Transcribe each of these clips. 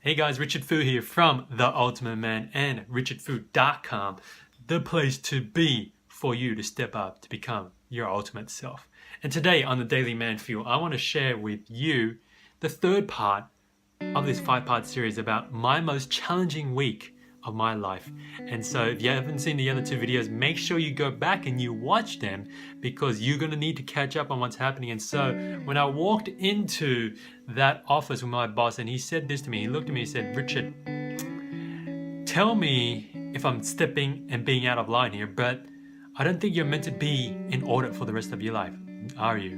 Hey guys, Richard Fu here from The Ultimate Man and richardfu.com, the place to be for you to step up to become your ultimate self. And today on the Daily Man Fuel, I want to share with you the third part of this 5-part series about my most challenging week of my life. And so if you haven't seen the other 2 videos, make sure you go back and you watch them because you're going to need to catch up on what's happening. And so when I walked into that office with my boss and he said this to me, he looked at me and said, Richard, tell me if I'm stepping and being out of line here, but I don't think you're meant to be in audit for the rest of your life, are you?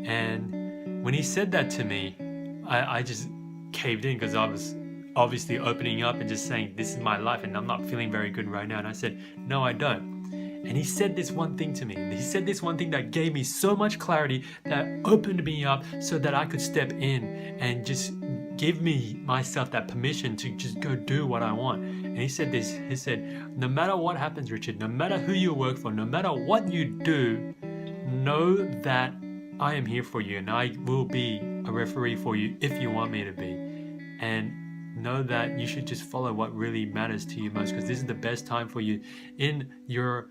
And when he said that to me, I just caved in because I was obviously opening up and just saying, this is my life and I'm not feeling very good right now. And I said, no, I don't. And he said this one thing to me. He said this one thing that gave me so much clarity, that opened me up so that I could step in and just give myself that permission to just go do what I want. And he said this, he said, no matter what happens, Richard, no matter who you work for, no matter what you do, know that I am here for you and I will be a referee for you if you want me to be. And know that you should just follow what really matters to you most, because this is the best time for you in your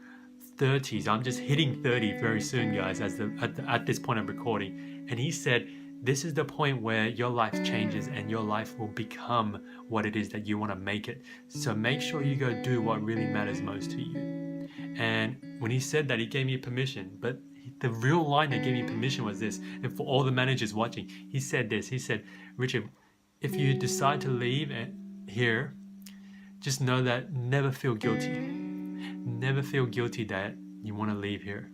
30s. I'm just hitting 30 very soon, guys, at this point of recording. And he said, this is the point where your life changes and your life will become what it is that you want to make it. So make sure you go do what really matters most to you. And when he said that, he gave me permission. But the real line that gave me permission was this. And for all the managers watching, he said this. He said, Richard, if you decide to leave here, just know that never feel guilty. Never feel guilty that you want to leave here.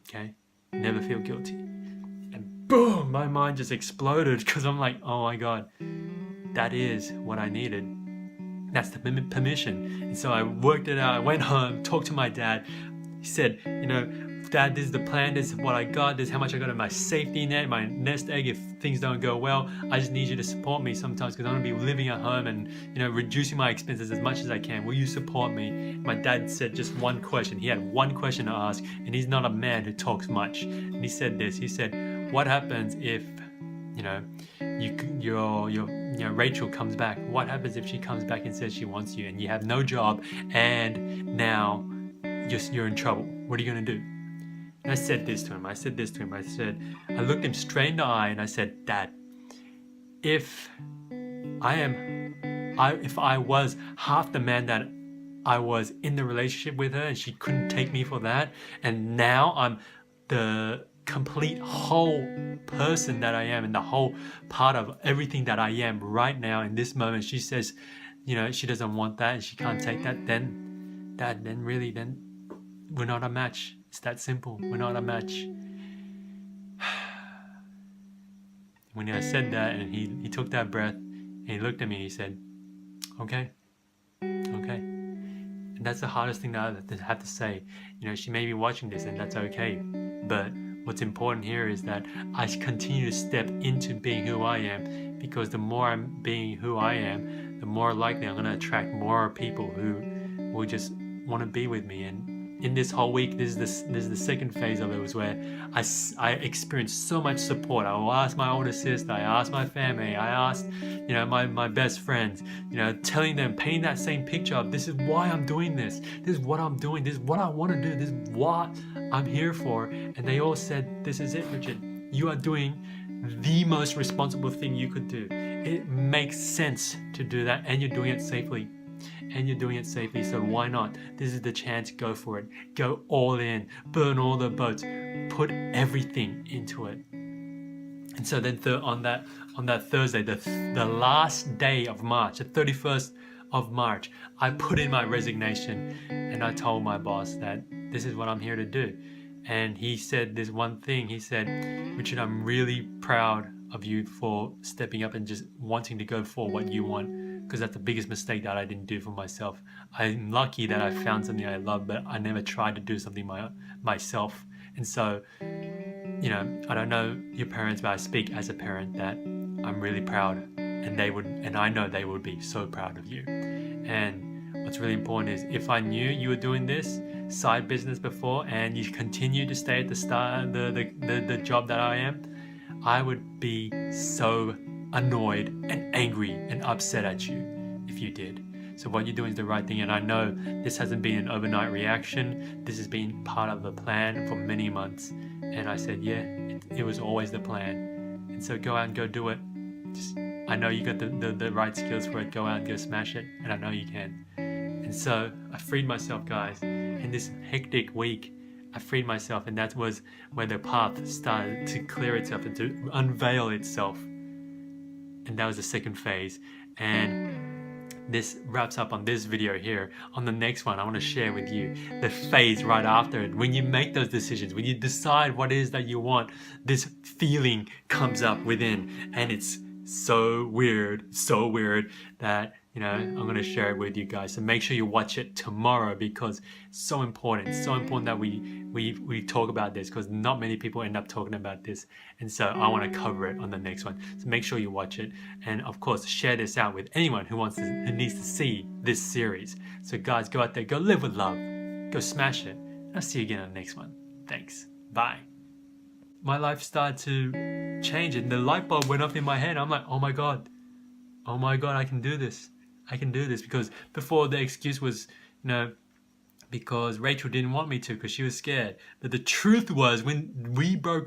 Okay? Never feel guilty. And boom, my mind just exploded because I'm like, oh my God, that is what I needed. That's the permission. And so I worked it out. I went home, talked to my dad. He said, Dad, this is the plan, this is what I got, this is how much I got in my safety net, my nest egg if things don't go well. I just need you to support me sometimes because I'm going to be living at home and reducing my expenses as much as I can. Will you support me? My dad said just one question. He had one question to ask, and he's not a man who talks much. And he said this. He said, what happens if Rachel comes back? What happens if she comes back and says she wants you and you have no job and now you're in trouble? What are you going to do? And I said this to him. I looked him straight in the eye and I said, Dad, if I was half the man that I was in the relationship with her and she couldn't take me for that, and now I'm the complete whole person that I am and the whole part of everything that I am right now in this moment, she says, she doesn't want that and she can't take that, then we're not a match. It's that simple. We're not a match. When I said that and he took that breath and he looked at me and he said, okay. And that's the hardest thing that I have to say. She may be watching this and that's okay. But what's important here is that I continue to step into being who I am, because the more I'm being who I am, the more likely I'm going to attract more people who will just want to be with me. And in this whole week, this is the second phase of it, was where I experienced so much support. I will ask my older sister, I asked my family, I asked my best friends, telling them, painting that same picture of, this is why I'm doing this is what I'm doing, this is what I want to do, this is what I'm here for. And they all said, this is it, Richard, you are doing the most responsible thing you could do. It makes sense to do that, and you're doing it safely. So why not? This is the chance. Go for it. Go all in. Burn all the boats. Put everything into it. And so then on that Thursday, the last day of March, the 31st of March, I put in my resignation and I told my boss that this is what I'm here to do. And he said this one thing. He said, Richard, I'm really proud of you for stepping up and just wanting to go for what you want, because that's the biggest mistake that I didn't do for myself. I'm lucky that I found something I love, but I never tried to do something myself. And so, I don't know your parents, but I speak as a parent that I'm really proud, and I know they would be so proud of you. And what's really important is, if I knew you were doing this side business before and you continue to stay at the start, the job that I am, I would be so annoyed and angry and upset at you if you did. So what you're doing is the right thing, and I know this hasn't been an overnight reaction. This has been part of the plan for many months, and I said, yeah, it was always the plan. And so go out and go do it. I know you got the right skills for it. Go out and go smash it, and I know you can. And so I freed myself, guys. In this hectic week, I freed myself, and that was where the path started to clear itself and to unveil itself. And that was the second phase. And this wraps up on this video here. On the next one, I want to share with you the phase right after it. When you make those decisions, when you decide what it is that you want, this feeling comes up within, and it's so weird that, you know, I'm going to share it with you guys. So make sure you watch it tomorrow, because it's so important. It's so important that we talk about this, because not many people end up talking about this. And so I want to cover it on the next one. So make sure you watch it. And of course, share this out with anyone who needs to see this series. So guys, go out there, go live with love, go smash it. I'll see you again on the next one. Thanks. Bye. My life started to change, and the light bulb went off in my head. I'm like, oh my God, I can do this. I can do this. Because before, the excuse was, you know, because Rachel didn't want me to, because she was scared. But the truth was, when we broke